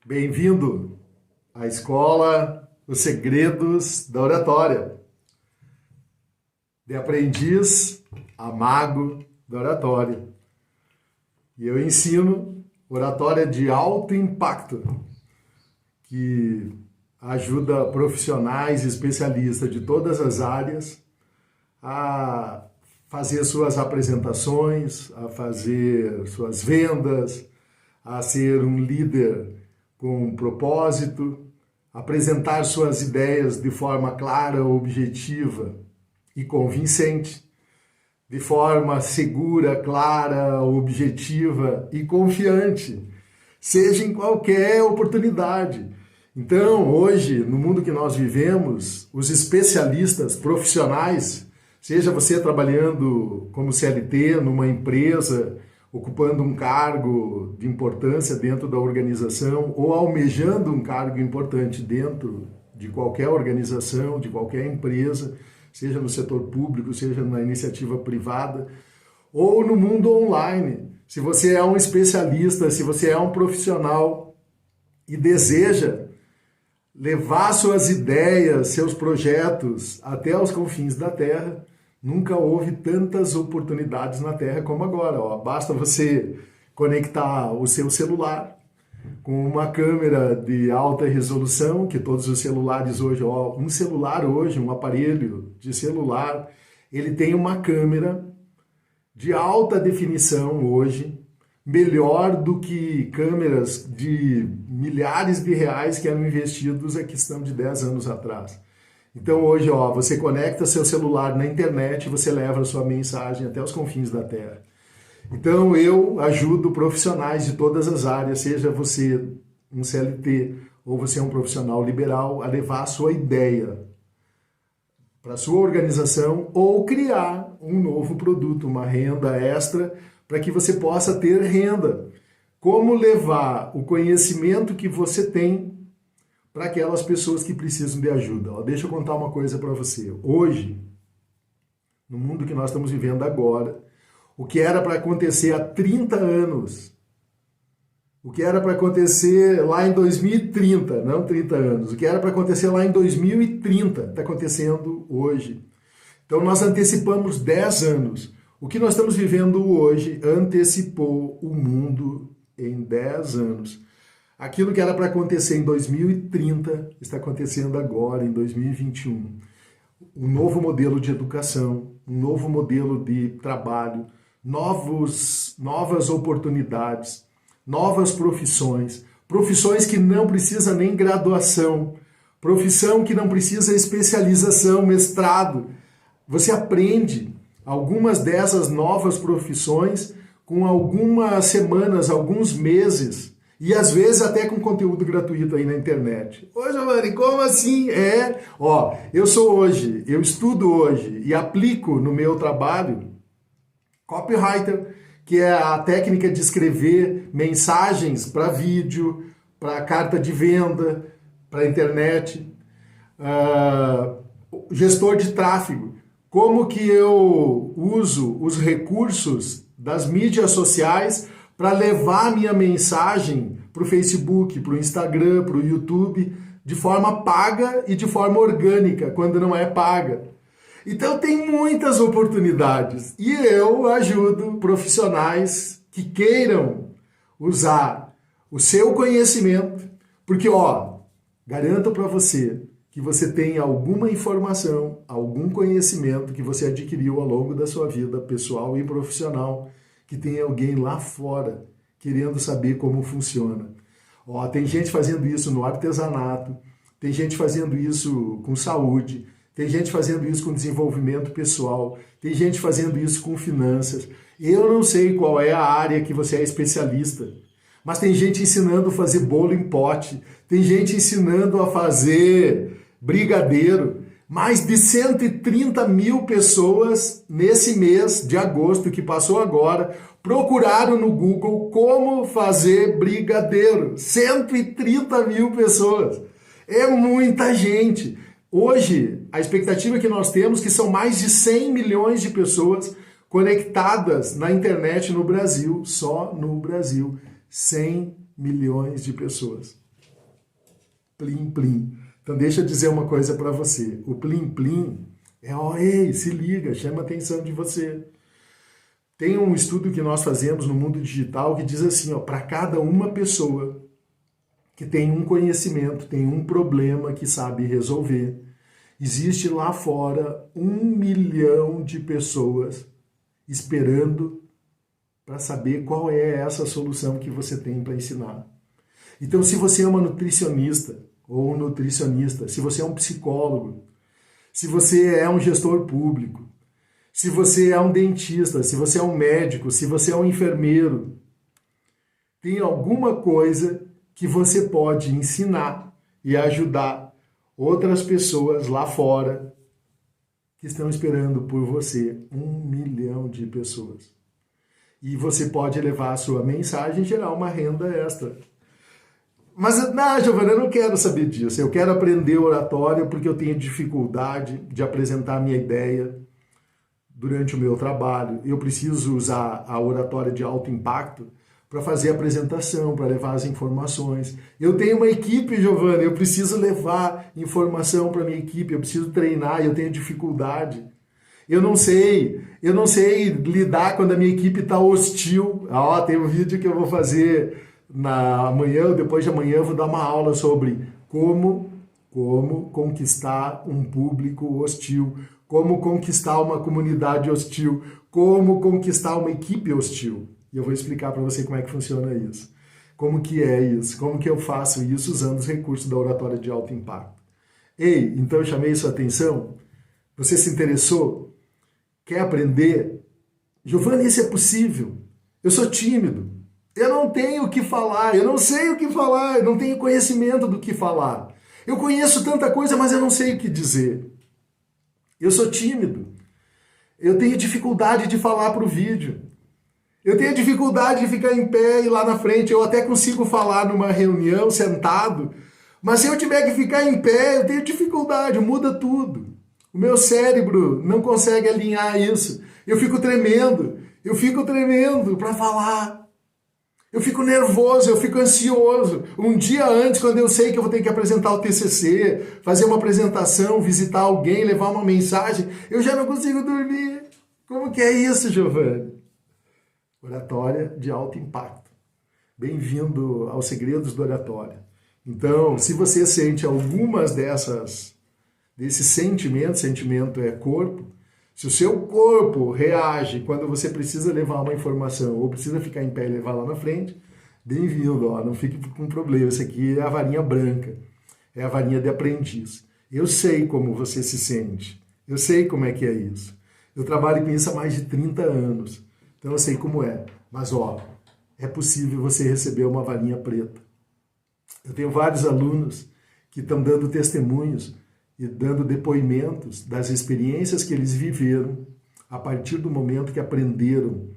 Bem-vindo à escola Os Segredos da Oratória. De aprendiz a mago da oratória. E eu ensino oratória de alto impacto, que ajuda profissionais e especialistas de todas as áreas a fazer suas apresentações, a fazer suas vendas, a ser um líder com propósito, apresentar suas ideias de forma clara, objetiva e convincente, de forma segura, clara, objetiva e confiante, seja em qualquer oportunidade. Então, hoje, no mundo que nós vivemos, os especialistas profissionais, seja você trabalhando como CLT numa empresa, ocupando um cargo de importância dentro da organização ou almejando um cargo importante dentro de qualquer organização, de qualquer empresa, seja no setor público, seja na iniciativa privada, ou no mundo online. Se você é um especialista, se você é um profissional e deseja levar suas ideias, seus projetos até os confins da Terra, nunca houve tantas oportunidades na Terra como agora. Basta você conectar o seu celular com uma câmera de alta resolução, que todos os celulares hoje, um aparelho de celular, ele tem uma câmera de alta definição hoje, melhor do que câmeras de milhares de reais que eram investidos a questão de 10 anos atrás. Então hoje, você conecta seu celular na internet e você leva a sua mensagem até os confins da Terra. Então eu ajudo profissionais de todas as áreas, seja você um CLT ou você um profissional liberal, a levar a sua ideia para a sua organização ou criar um novo produto, uma renda extra, para que você possa ter renda. Como levar o conhecimento que você tem para aquelas pessoas que precisam de ajuda. Deixa eu contar uma coisa para você. Hoje, no mundo que nós estamos vivendo agora, o que era para acontecer há 30 anos, o que era para acontecer lá em 2030, não 30 anos, o que era para acontecer lá em 2030, está acontecendo hoje. Então nós antecipamos 10 anos. O que nós estamos vivendo hoje antecipou o mundo em 10 anos. Aquilo que era para acontecer em 2030 está acontecendo agora, em 2021. Um novo modelo de educação, um novo modelo de trabalho, novas oportunidades, novas profissões, profissões que não precisam nem graduação, profissão que não precisa especialização, mestrado. Você aprende algumas dessas novas profissões com algumas semanas, alguns meses, e às vezes até com conteúdo gratuito aí na internet. Ô, Giovanni, como assim? Eu estudo hoje e aplico no meu trabalho copywriter, que é a técnica de escrever mensagens para vídeo, para carta de venda, para internet, gestor de tráfego. Como que eu uso os recursos das mídias sociais para levar a minha mensagem para o Facebook, para o Instagram, para o YouTube, de forma paga e de forma orgânica, quando não é paga. Então tem muitas oportunidades e eu ajudo profissionais que queiram usar o seu conhecimento, porque garanto para você que você tem alguma informação, algum conhecimento que você adquiriu ao longo da sua vida pessoal e profissional, que tem alguém lá fora querendo saber como funciona. Tem gente fazendo isso no artesanato, tem gente fazendo isso com saúde, tem gente fazendo isso com desenvolvimento pessoal, tem gente fazendo isso com finanças. Eu não sei qual é a área que você é especialista, mas tem gente ensinando a fazer bolo em pote, tem gente ensinando a fazer brigadeiro. Mais de 130 mil pessoas nesse mês de agosto que passou agora procuraram no Google como fazer brigadeiro. 130 mil pessoas. É muita gente. Hoje, a expectativa que nós temos é que são mais de 100 milhões de pessoas conectadas na internet no Brasil, só no Brasil. 100 milhões de pessoas. Plim Plim. Então deixa eu dizer uma coisa para você. O Plim Plim ei, se liga, chama a atenção de você. Tem um estudo que nós fazemos no mundo digital que diz assim, para cada uma pessoa que tem um conhecimento, tem um problema que sabe resolver, existe lá fora 1 milhão de pessoas esperando para saber qual é essa solução que você tem para ensinar. Então, se você é uma nutricionista ou um nutricionista, se você é um psicólogo, se você é um gestor público, se você é um dentista, se você é um médico, se você é um enfermeiro, tem alguma coisa que você pode ensinar e ajudar outras pessoas lá fora que estão esperando por você, 1 milhão de pessoas. E você pode levar a sua mensagem e gerar uma renda extra. Mas, não, Giovana, eu não quero saber disso. Eu quero aprender oratória porque eu tenho dificuldade de apresentar a minha ideia durante o meu trabalho. Eu preciso usar a oratória de alto impacto para fazer a apresentação, para levar as informações. Eu tenho uma equipe, Giovana, eu preciso levar informação para minha equipe, eu preciso treinar, eu tenho dificuldade. Eu não sei lidar quando a minha equipe está hostil. Tem um vídeo que eu vou fazer amanhã ou depois de amanhã, eu vou dar uma aula sobre como conquistar um público hostil, como conquistar uma comunidade hostil, como conquistar uma equipe hostil. E eu vou explicar para você como é que funciona isso. Como que é isso? Como que eu faço isso usando os recursos da oratória de alto impacto. Ei, então eu chamei sua atenção? Você se interessou? Quer aprender? Giovana, isso é possível. Eu sou tímido. Eu não tenho o que falar, eu não sei o que falar, eu não tenho conhecimento do que falar. Eu conheço tanta coisa, mas eu não sei o que dizer. Eu sou tímido. Eu tenho dificuldade de falar para o vídeo. Eu tenho dificuldade de ficar em pé e lá na frente. Eu até consigo falar numa reunião sentado, mas se eu tiver que ficar em pé, eu tenho dificuldade, muda tudo. O meu cérebro não consegue alinhar isso. Eu fico tremendo para falar. Eu fico nervoso, eu fico ansioso. Um dia antes, quando eu sei que eu vou ter que apresentar o TCC, fazer uma apresentação, visitar alguém, levar uma mensagem, eu já não consigo dormir. Como que é isso, Giovanni? Oratória de alto impacto. Bem-vindo aos segredos do oratória. Então, se você sente algumas desses sentimentos, sentimento é corpo, se o seu corpo reage quando você precisa levar uma informação ou precisa ficar em pé e levar lá na frente, bem-vindo, não fique com problema. Isso aqui é a varinha branca, é a varinha de aprendiz. Eu sei como você se sente, eu sei como é que é isso. Eu trabalho com isso há mais de 30 anos, então eu sei como é. Mas, é possível você receber uma varinha preta. Eu tenho vários alunos que estão dando testemunhos e dando depoimentos das experiências que eles viveram a partir do momento que aprenderam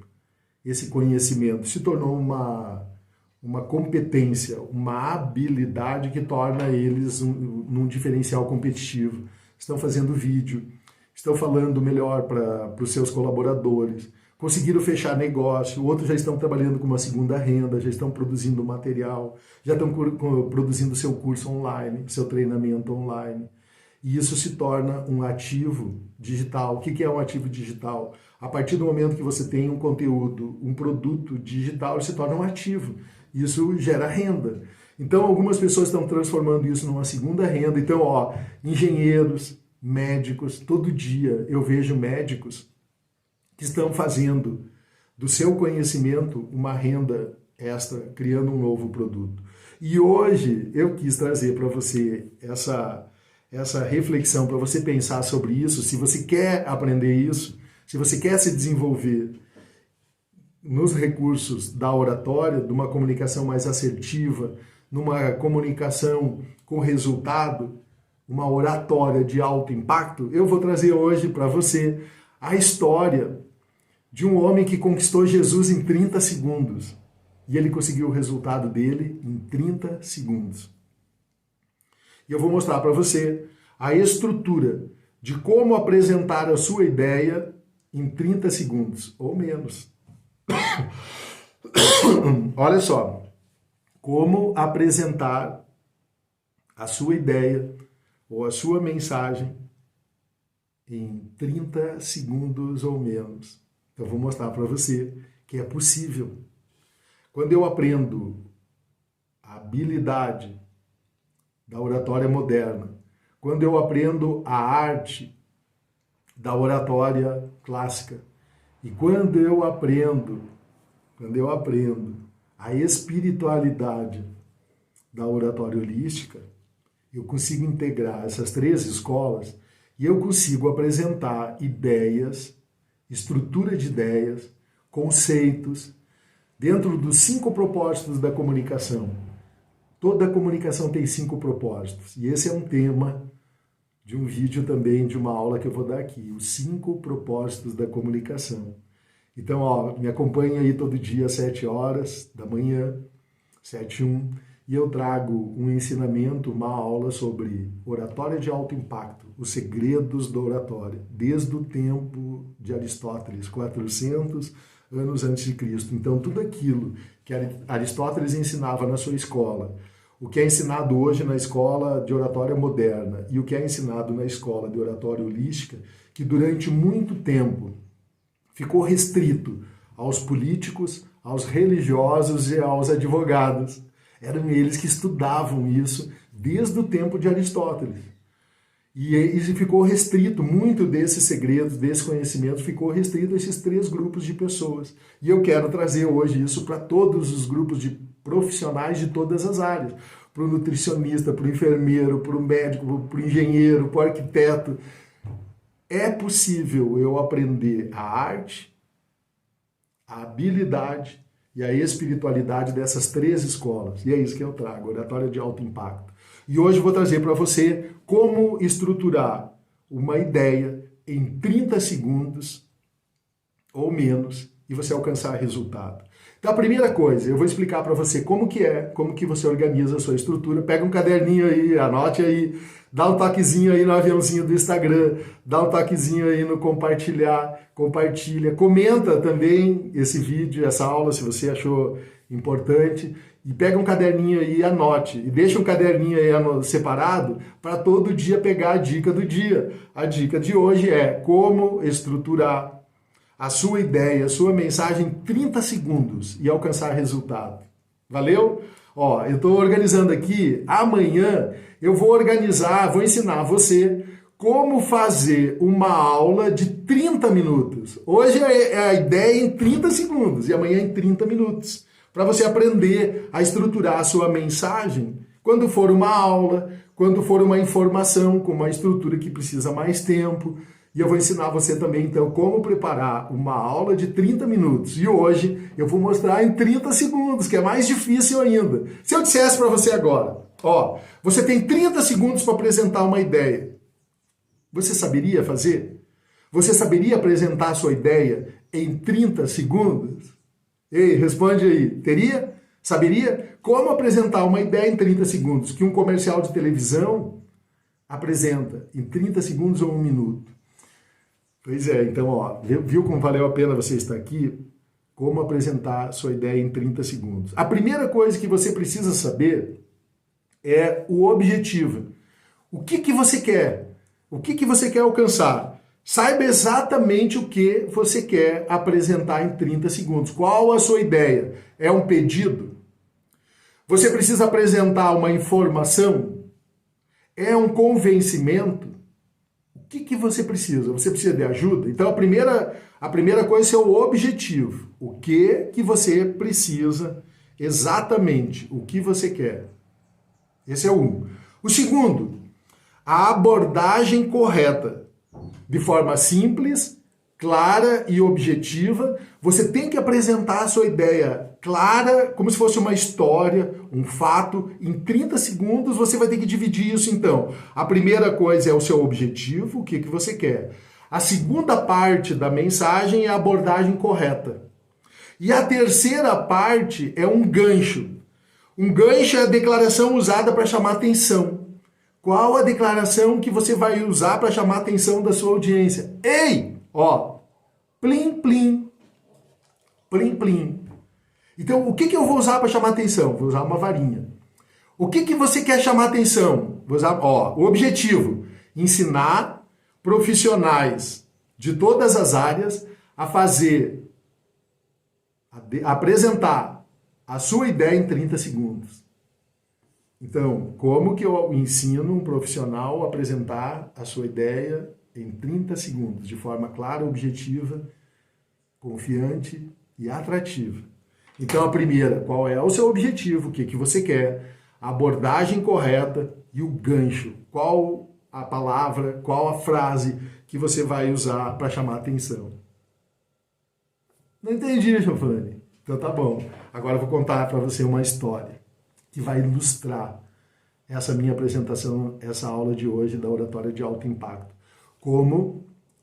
esse conhecimento. Se tornou uma competência, uma habilidade que torna eles num diferencial competitivo. Estão fazendo vídeo, estão falando melhor para os seus colaboradores, conseguiram fechar negócio, outros já estão trabalhando com uma segunda renda, já estão produzindo material, já estão produzindo seu curso online, seu treinamento online. E isso se torna um ativo digital. O que é um ativo digital? A partir do momento que você tem um conteúdo, um produto digital, ele se torna um ativo. Isso gera renda. Então, algumas pessoas estão transformando isso numa segunda renda. Então, engenheiros, médicos, todo dia eu vejo médicos que estão fazendo do seu conhecimento uma renda extra, criando um novo produto. E hoje eu quis trazer para você essa reflexão, para você pensar sobre isso. Se você quer aprender isso, se você quer se desenvolver nos recursos da oratória, de uma comunicação mais assertiva, numa comunicação com resultado, uma oratória de alto impacto, eu vou trazer hoje para você a história de um homem que conquistou Jesus em 30 segundos. E ele conseguiu o resultado dele em 30 segundos. E eu vou mostrar para você a estrutura de como apresentar a sua ideia em 30 segundos, ou menos. Olha só, como apresentar a sua ideia ou a sua mensagem em 30 segundos ou menos. Então, eu vou mostrar para você que é possível. Quando eu aprendo a habilidade da oratória moderna, quando eu aprendo a arte da oratória clássica, e quando eu aprendo a espiritualidade da oratória holística, eu consigo integrar essas 3 escolas e eu consigo apresentar ideias, estrutura de ideias, conceitos, dentro dos 5 propósitos da comunicação. Toda comunicação tem 5 propósitos. E esse é um tema de um vídeo também, de uma aula que eu vou dar aqui. Os 5 propósitos da comunicação. Então, ó, me acompanha aí todo dia às 7 horas da manhã, 7:01, e eu trago um ensinamento, uma aula sobre oratória de alto impacto, os segredos da oratória, desde o tempo de Aristóteles, 400 anos antes de Cristo. Então, tudo aquilo que Aristóteles ensinava na sua escola, o que é ensinado hoje na escola de oratória moderna e o que é ensinado na escola de oratória holística, que durante muito tempo ficou restrito aos políticos, aos religiosos e aos advogados. Eram eles que estudavam isso desde o tempo de Aristóteles. E ficou restrito, muito desses segredos, desse conhecimento, ficou restrito a esses 3 grupos de pessoas. E eu quero trazer hoje isso para todos os grupos de profissionais de todas as áreas. Para o nutricionista, para o enfermeiro, para o médico, para o engenheiro, para o arquiteto. É possível eu aprender a arte, a habilidade e a espiritualidade dessas 3 escolas. E é isso que eu trago, oratória de alto impacto. E hoje eu vou trazer para você como estruturar uma ideia em 30 segundos ou menos e você alcançar resultado. Então a primeira coisa, eu vou explicar para você como que você organiza a sua estrutura. Pega um caderninho aí, anote aí, dá um toquezinho aí no aviãozinho do Instagram, dá um toquezinho aí no compartilhar, compartilha, comenta também esse vídeo, essa aula, se você achou importante. E pega um caderninho aí e anote. E deixa um caderninho aí separado para todo dia pegar a dica do dia. A dica de hoje é como estruturar a sua ideia, a sua mensagem em 30 segundos e alcançar resultado. Valeu? Ó, eu estou organizando aqui. Amanhã eu vou ensinar você como fazer uma aula de 30 minutos. Hoje é a ideia em 30 segundos e amanhã em 30 minutos. Para você aprender a estruturar a sua mensagem quando for uma aula, quando for uma informação com uma estrutura que precisa mais tempo. E eu vou ensinar você também, então, como preparar uma aula de 30 minutos. E hoje eu vou mostrar em 30 segundos, que é mais difícil ainda. Se eu dissesse para você agora, ó, você tem 30 segundos para apresentar uma ideia. Você saberia fazer? Você saberia apresentar a sua ideia em 30 segundos? Ei, responde aí. Teria? Saberia? Como apresentar uma ideia em 30 segundos que um comercial de televisão apresenta em 30 segundos ou 1 minuto? Pois é, então, ó, viu como valeu a pena você estar aqui? Como apresentar sua ideia em 30 segundos. A primeira coisa que você precisa saber é o objetivo. O que você quer? O que você quer alcançar? Saiba exatamente o que você quer apresentar em 30 segundos. Qual a sua ideia? É um pedido? Você precisa apresentar uma informação? É um convencimento? O que você precisa? Você precisa de ajuda? Então a primeira coisa é o objetivo. O que você precisa exatamente? O que você quer? Esse é um. O segundo, a abordagem correta. De forma simples, clara e objetiva, você tem que apresentar a sua ideia clara, como se fosse uma história, um fato. Em 30 segundos você vai ter que dividir isso então. A primeira coisa é o seu objetivo, o que você quer. A segunda parte da mensagem é a abordagem correta. E a terceira parte é um gancho. Um gancho é a declaração usada para chamar atenção. Qual a declaração que você vai usar para chamar a atenção da sua audiência? Ei! Ó, plim, plim. Plim, plim. Então, o que eu vou usar para chamar a atenção? Vou usar uma varinha. O que você quer chamar atenção? O objetivo, ensinar profissionais de todas as áreas a apresentar a sua ideia em 30 segundos. Então, como que eu ensino um profissional a apresentar a sua ideia em 30 segundos, de forma clara, objetiva, confiante e atrativa? Então, a primeira, qual é o seu objetivo, o que você quer, a abordagem correta e o gancho, qual a palavra, qual a frase que você vai usar para chamar a atenção. Não entendi, Giovanni. Então tá bom. Agora eu vou contar para você uma história que vai ilustrar essa minha apresentação, essa aula de hoje da oratória de alto impacto.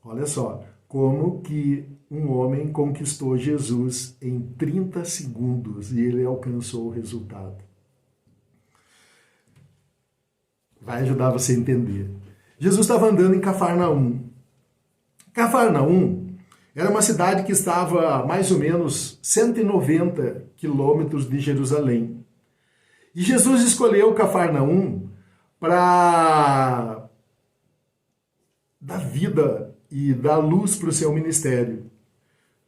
Olha só, como que um homem conquistou Jesus em 30 segundos e ele alcançou o resultado. Vai ajudar você a entender. Jesus estava andando em Cafarnaum. Cafarnaum era uma cidade que estava a mais ou menos 190 quilômetros de Jerusalém. E Jesus escolheu Cafarnaum para dar vida e dar luz para o seu ministério.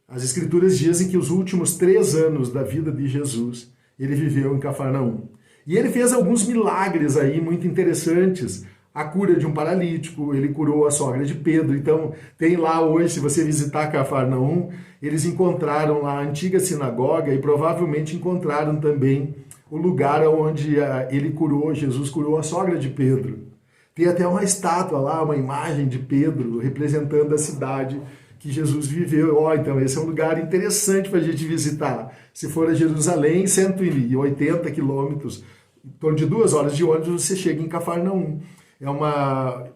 As Escrituras dizem que os últimos 3 anos da vida de Jesus, ele viveu em Cafarnaum. E ele fez alguns milagres aí muito interessantes. A cura de um paralítico, ele curou a sogra de Pedro. Então, tem lá hoje, se você visitar Cafarnaum, eles encontraram lá a antiga sinagoga e provavelmente encontraram também o lugar onde Jesus curou a sogra de Pedro. Tem até uma estátua lá, uma imagem de Pedro representando a cidade que Jesus viveu. Então esse é um lugar interessante para a gente visitar. Se for a Jerusalém, 180 quilômetros, em torno de 2 horas de ônibus, você chega em Cafarnaum.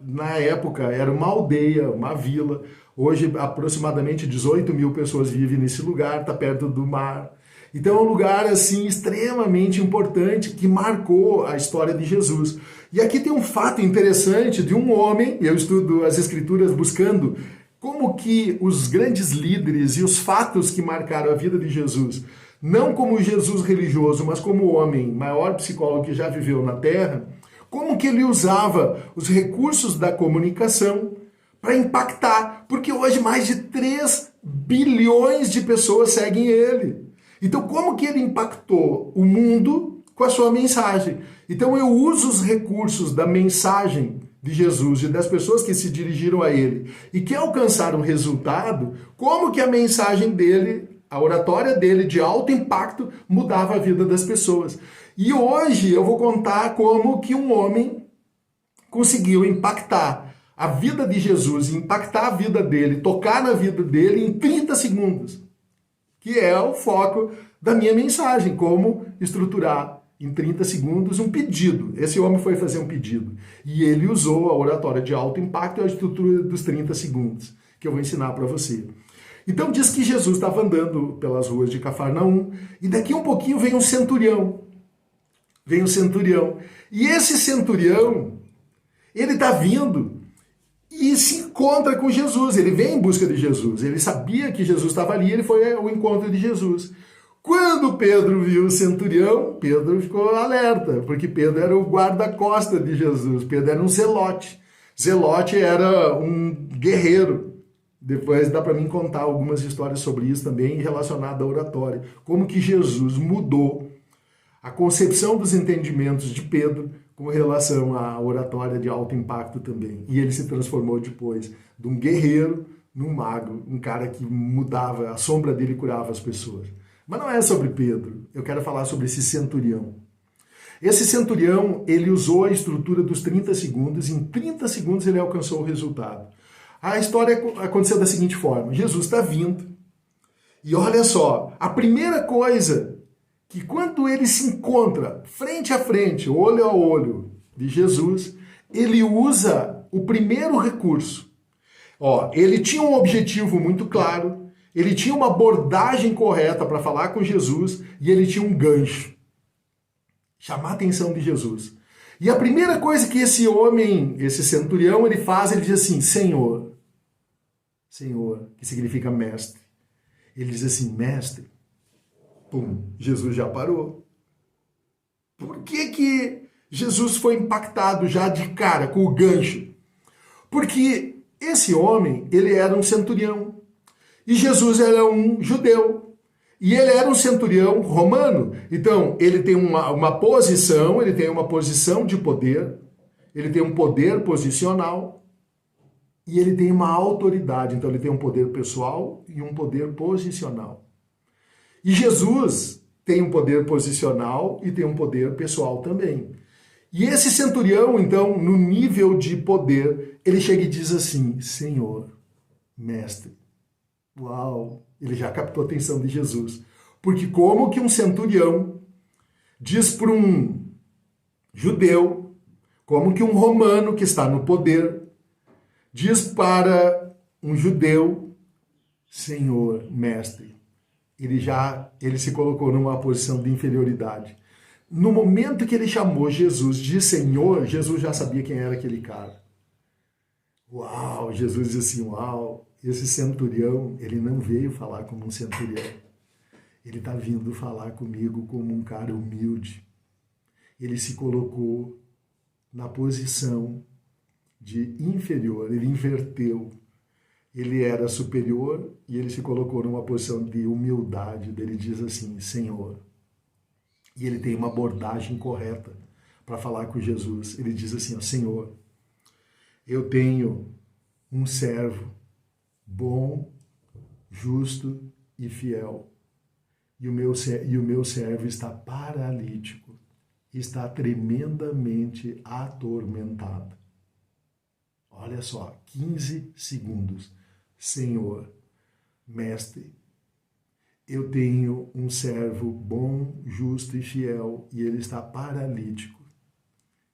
Na época, era uma aldeia, uma vila. Hoje, aproximadamente 18 mil pessoas vivem nesse lugar, está perto do mar. Então é um lugar assim extremamente importante que marcou a história de Jesus. E aqui tem um fato interessante de um homem, eu estudo as Escrituras buscando como que os grandes líderes e os fatos que marcaram a vida de Jesus, não como Jesus religioso, mas como o homem, maior psicólogo que já viveu na Terra, como que ele usava os recursos da comunicação para impactar, porque hoje mais de 3 bilhões de pessoas seguem ele. Então, como que ele impactou o mundo com a sua mensagem? Então, eu uso os recursos da mensagem de Jesus e das pessoas que se dirigiram a ele e que alcançaram resultado, como que a mensagem dele, a oratória dele de alto impacto, mudava a vida das pessoas. E hoje eu vou contar como que um homem conseguiu impactar a vida de Jesus, impactar a vida dele, tocar na vida dele em 30 segundos. Que é o foco da minha mensagem, como estruturar em 30 segundos um pedido. Esse homem foi fazer um pedido. E ele usou a oratória de alto impacto e a estrutura dos 30 segundos, que eu vou ensinar para você. Então diz que Jesus estava andando pelas ruas de Cafarnaum, e daqui um pouquinho vem um centurião. Vem um centurião. E esse centurião, ele está vindo e se encontra com Jesus. Ele vem em busca de Jesus. Ele sabia que Jesus estava ali, ele foi ao encontro de Jesus. Quando Pedro viu o centurião, Pedro ficou alerta, porque Pedro era o guarda-costa de Jesus. Pedro era um zelote. Zelote era um guerreiro. Depois dá para mim contar algumas histórias sobre isso também relacionado à oratória. Como que Jesus mudou a concepção dos entendimentos de Pedro com relação à oratória de alto impacto também. E ele se transformou depois de um guerreiro num mago, um cara que mudava, a sombra dele curava as pessoas. Mas não é sobre Pedro, eu quero falar sobre esse centurião. Esse centurião, ele usou a estrutura dos 30 segundos, e em 30 segundos ele alcançou o resultado. A história aconteceu da seguinte forma: Jesus está vindo, e olha só, a primeira coisa que quando ele se encontra frente a frente, olho a olho de Jesus, ele usa o primeiro recurso. Ele tinha um objetivo muito claro, ele tinha uma abordagem correta para falar com Jesus e ele tinha um gancho. Chamar a atenção de Jesus. E a primeira coisa que esse homem, esse centurião, ele faz, ele diz assim: Senhor. Senhor, que significa mestre. Ele diz assim: mestre. Pum, Jesus já parou. Por que Jesus foi impactado já de cara com o gancho, porque esse homem, ele era um centurião, e Jesus era um judeu, e ele era um centurião romano. Então, ele tem uma posição, ele tem uma posição de poder, ele tem um poder posicional, e ele tem uma autoridade. Então, ele tem um poder pessoal e um poder posicional. E Jesus tem um poder posicional e tem um poder pessoal também. E esse centurião, então, no nível de poder, ele chega e diz assim: Senhor, mestre. Uau! Ele já captou a atenção de Jesus. Porque como que um centurião diz para um judeu, como que um romano que está no poder, diz para um judeu, Senhor, mestre. Ele se colocou numa posição de inferioridade. No momento que ele chamou Jesus de Senhor, Jesus já sabia quem era aquele cara. Uau! Jesus disse assim, uau! Esse centurião, ele não veio falar como um centurião. Ele está vindo falar comigo como um cara humilde. Ele se colocou na posição de inferior, ele inverteu. Ele era superior e ele se colocou numa posição de humildade. Ele diz assim, Senhor. E ele tem uma abordagem correta para falar com Jesus. Ele diz assim, ó, Senhor, eu tenho um servo bom, justo e fiel. E o meu servo está paralítico, está tremendamente atormentado. Olha só, 15 segundos. Senhor, mestre, eu tenho um servo bom, justo e fiel, e ele está paralítico.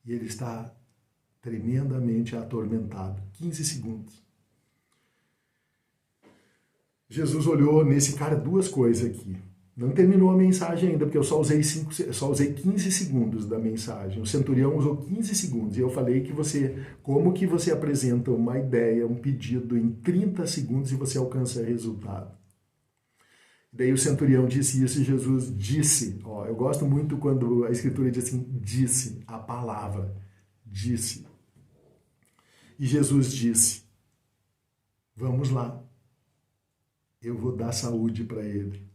E ele está tremendamente atormentado. 15 segundos. Jesus olhou nesse cara duas coisas aqui. Não terminou a mensagem ainda, porque eu só usei 15 segundos da mensagem. O centurião usou 15 segundos. E eu falei que como que você apresenta uma ideia, um pedido em 30 segundos e você alcança resultado. Daí o centurião disse isso e Jesus disse. Ó, eu gosto muito quando a escritura diz assim, disse, a palavra, disse. E Jesus disse, vamos lá, eu vou dar saúde para ele.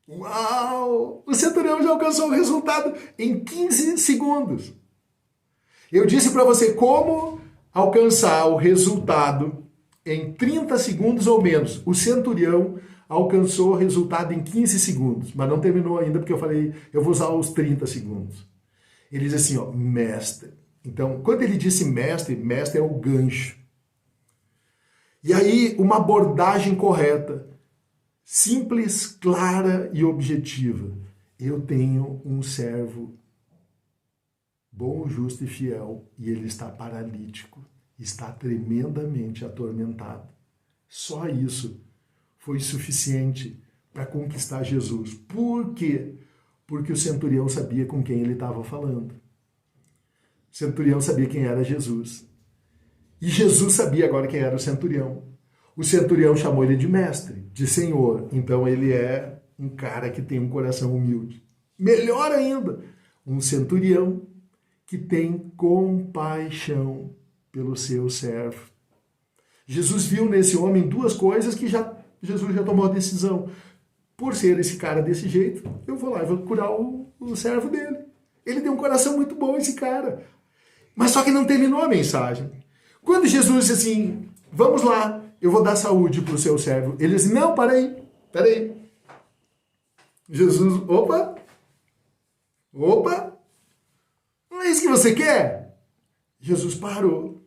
Uau! O centurião já alcançou o resultado em 15 segundos. Eu disse para você como alcançar o resultado em 30 segundos ou menos. O centurião alcançou o resultado em 15 segundos, mas não terminou ainda porque eu falei, eu vou usar os 30 segundos. Ele diz assim, ó, mestre. Então, quando ele disse mestre, mestre é o gancho. E aí, uma abordagem correta. Simples, clara e objetiva. Eu tenho um servo bom, justo e fiel, e ele está paralítico, está tremendamente atormentado. Só isso foi suficiente para conquistar Jesus. Por quê? Porque o centurião sabia com quem ele estava falando. O centurião sabia quem era Jesus. E Jesus sabia agora quem era o centurião. O centurião chamou ele de mestre, de senhor. Então ele é um cara que tem um coração humilde. Melhor ainda, um centurião que tem compaixão pelo seu servo. Jesus viu nesse homem duas coisas que Jesus já tomou a decisão. Por ser esse cara desse jeito, eu vou lá e vou curar o servo dele. Ele tem um coração muito bom, esse cara. Mas só que não terminou a mensagem. Quando Jesus disse assim, vamos lá, eu vou dar saúde para o seu servo. Ele disse, não, peraí. Jesus, opa, não é isso que você quer? Jesus parou.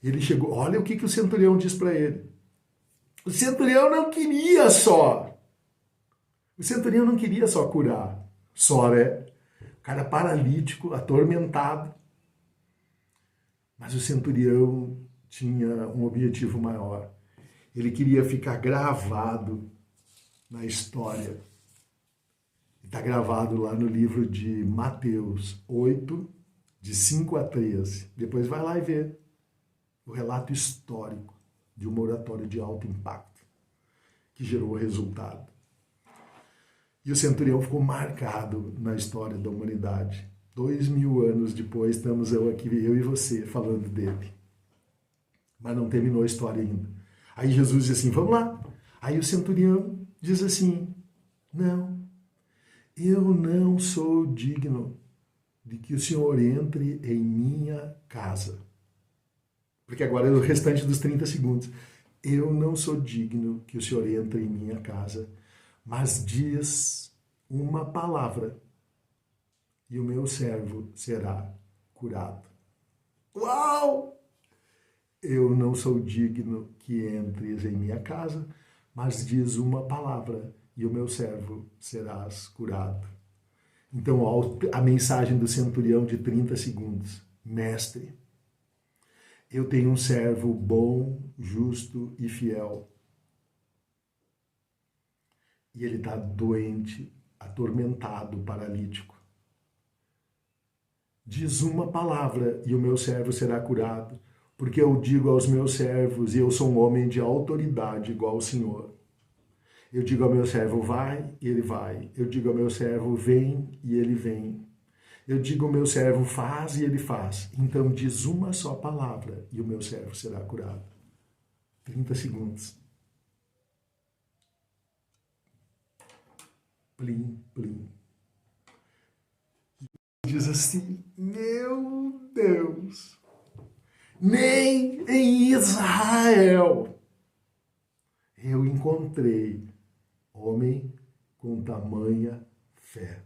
Ele chegou, olha o que o centurião diz para ele. O centurião não queria só curar. Só, né? O cara paralítico, atormentado. Mas o centurião tinha um objetivo maior. Ele queria ficar gravado na história. Está gravado lá no livro de Mateus 8, de 5 a 13. Depois vai lá e vê o relato histórico de uma oratória de alto impacto que gerou o resultado. E o centurião ficou marcado na história da humanidade. 2000 anos depois, estamos eu aqui, eu e você, falando dele. Mas não terminou a história ainda. Aí Jesus diz assim, vamos lá. Aí o centurião diz assim, não, eu não sou digno de que o Senhor entre em minha casa. Porque agora é o restante dos 30 segundos. Eu não sou digno que o Senhor entre em minha casa, mas diz uma palavra e o meu servo será curado. Uau! Eu não sou digno que entres em minha casa, mas diz uma palavra e o meu servo serás curado. Então, a mensagem do centurião de 30 segundos. Mestre, eu tenho um servo bom, justo e fiel. E ele está doente, atormentado, paralítico. Diz uma palavra e o meu servo será curado, porque eu digo aos meus servos, e eu sou um homem de autoridade igual ao Senhor. Eu digo ao meu servo, vai, e ele vai. Eu digo ao meu servo, vem, e ele vem. Eu digo ao meu servo, faz, e ele faz. Então diz uma só palavra, e o meu servo será curado. 30 segundos. Plim, plim. Diz assim, meu Deus, nem em Israel eu encontrei homem com tamanha fé.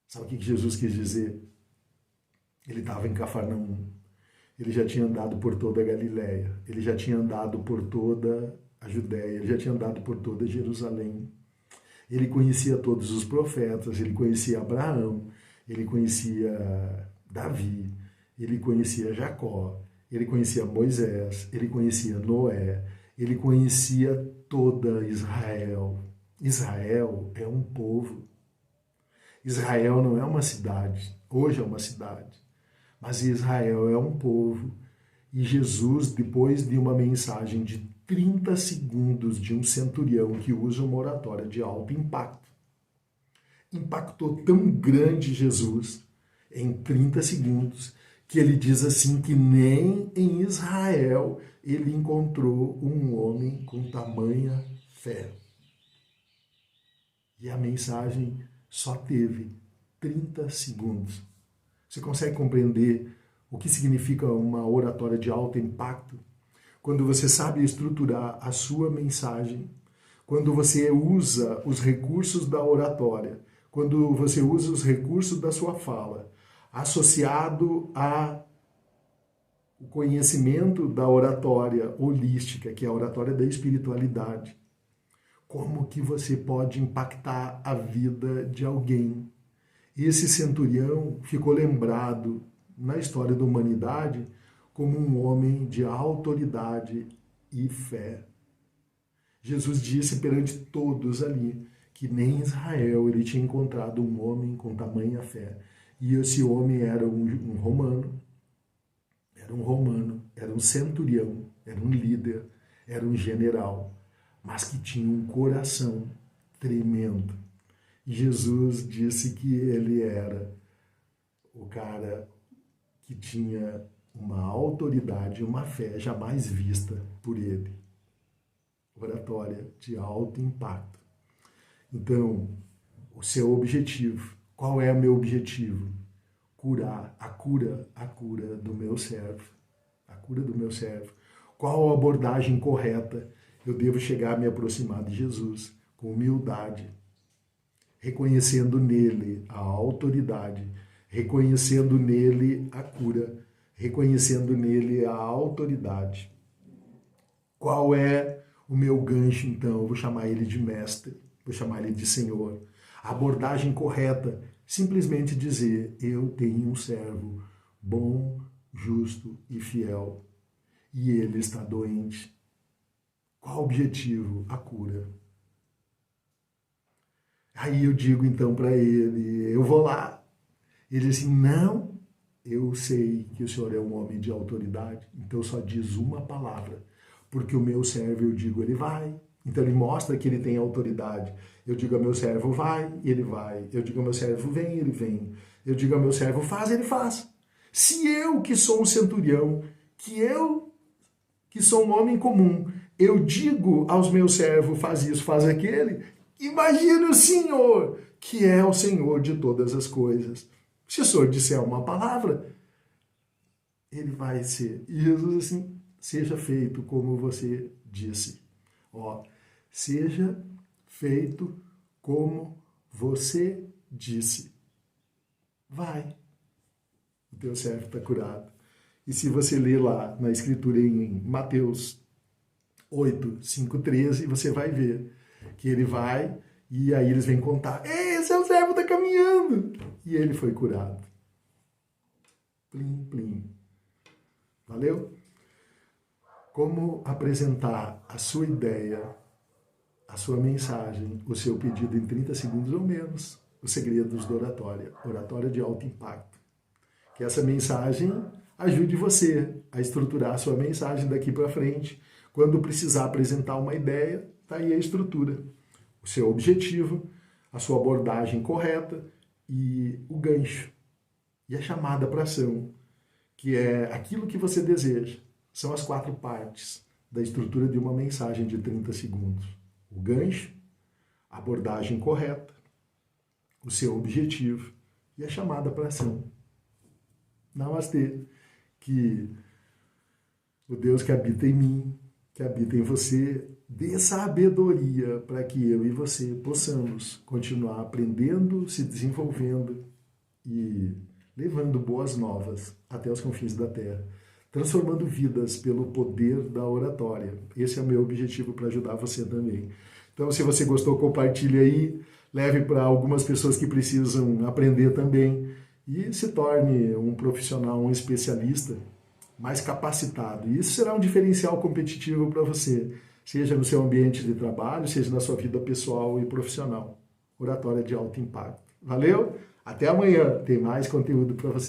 Sabe o que Jesus quis dizer? Ele estava em Cafarnaum. Ele já tinha andado por toda a Galileia. Ele já tinha andado por toda a Judéia. Ele já tinha andado por toda Jerusalém. Ele conhecia todos os profetas. Ele conhecia Abraão. Ele conhecia Davi. Ele conhecia Jacó. Ele conhecia Moisés. Ele conhecia Noé. Ele conhecia toda Israel. Israel é um povo. Israel não é uma cidade, hoje é uma cidade, mas Israel é um povo. E Jesus, depois de uma mensagem de 30 segundos de um centurião que usa uma oratória de alto impacto, impactou tão grande Jesus em 30 segundos que ele diz assim que nem em Israel ele encontrou um homem com tamanha fé. E a mensagem só teve 30 segundos. Você consegue compreender o que significa uma oratória de alto impacto? Quando você sabe estruturar a sua mensagem, quando você usa os recursos da oratória, quando você usa os recursos da sua fala, associado ao conhecimento da oratória holística, que é a oratória da espiritualidade, como que você pode impactar a vida de alguém. Esse centurião ficou lembrado na história da humanidade como um homem de autoridade e fé. Jesus disse perante todos ali que nem em Israel ele tinha encontrado um homem com tamanha fé. E esse homem era um romano, era um centurião, era um líder, era um general, mas que tinha um coração tremendo. Jesus disse que ele era o cara que tinha uma autoridade, uma fé jamais vista por ele. Oratória de alto impacto. Então, o seu objetivo, qual é o meu objetivo? Curar, a cura do meu servo. A cura do meu servo. Qual a abordagem correta? Eu devo chegar a me aproximar de Jesus com humildade, reconhecendo nele a autoridade, reconhecendo nele a cura, reconhecendo nele a autoridade. Qual é o meu gancho, então? Eu vou chamar ele de mestre, vou chamar ele de Senhor. A abordagem correta, simplesmente dizer, eu tenho um servo bom, justo e fiel, e ele está doente. Qual o objetivo? A cura. Aí eu digo então para ele, eu vou lá. Ele diz assim, não, eu sei que o senhor é um homem de autoridade, então só diz uma palavra, porque o meu servo, eu digo, ele vai. Então ele mostra que ele tem autoridade. Eu digo ao meu servo, vai, ele vai. Eu digo ao meu servo, vem, ele vem. Eu digo ao meu servo, faz, ele faz. Se eu, que sou um centurião, que sou um homem comum, eu digo aos meus servos, faz isso, faz aquele, imagine o Senhor, que é o Senhor de todas as coisas. Se o Senhor disser uma palavra, ele vai ser. E Jesus assim, seja feito como você disse. Ó, seja feito como você disse. Vai. O teu servo está curado. E se você ler lá na escritura em Mateus 8, 5, 13, você vai ver que ele vai e aí eles vêm contar, ei, seu servo está caminhando. E ele foi curado. Plim, plim. Valeu? Como apresentar a sua ideia, a sua mensagem, o seu pedido em 30 segundos ou menos, os segredos da oratória, oratória de alto impacto. Que essa mensagem ajude você a estruturar a sua mensagem daqui para frente. Quando precisar apresentar uma ideia, está aí a estrutura. O seu objetivo, a sua abordagem correta e o gancho. E a chamada para ação, que é aquilo que você deseja. São as 4 partes da estrutura de uma mensagem de 30 segundos. O gancho, a abordagem correta, o seu objetivo e a chamada para ação. Namastê. Que o Deus que habita em mim, que habita em você, dê sabedoria para que eu e você possamos continuar aprendendo, se desenvolvendo e levando boas novas até os confins da Terra, transformando vidas pelo poder da oratória. Esse é o meu objetivo para ajudar você também. Então, se você gostou, compartilhe aí, leve para algumas pessoas que precisam aprender também e se torne um profissional, um especialista mais capacitado. E isso será um diferencial competitivo para você, seja no seu ambiente de trabalho, seja na sua vida pessoal e profissional. Oratória de alto impacto. Valeu? Até amanhã, tem mais conteúdo para você.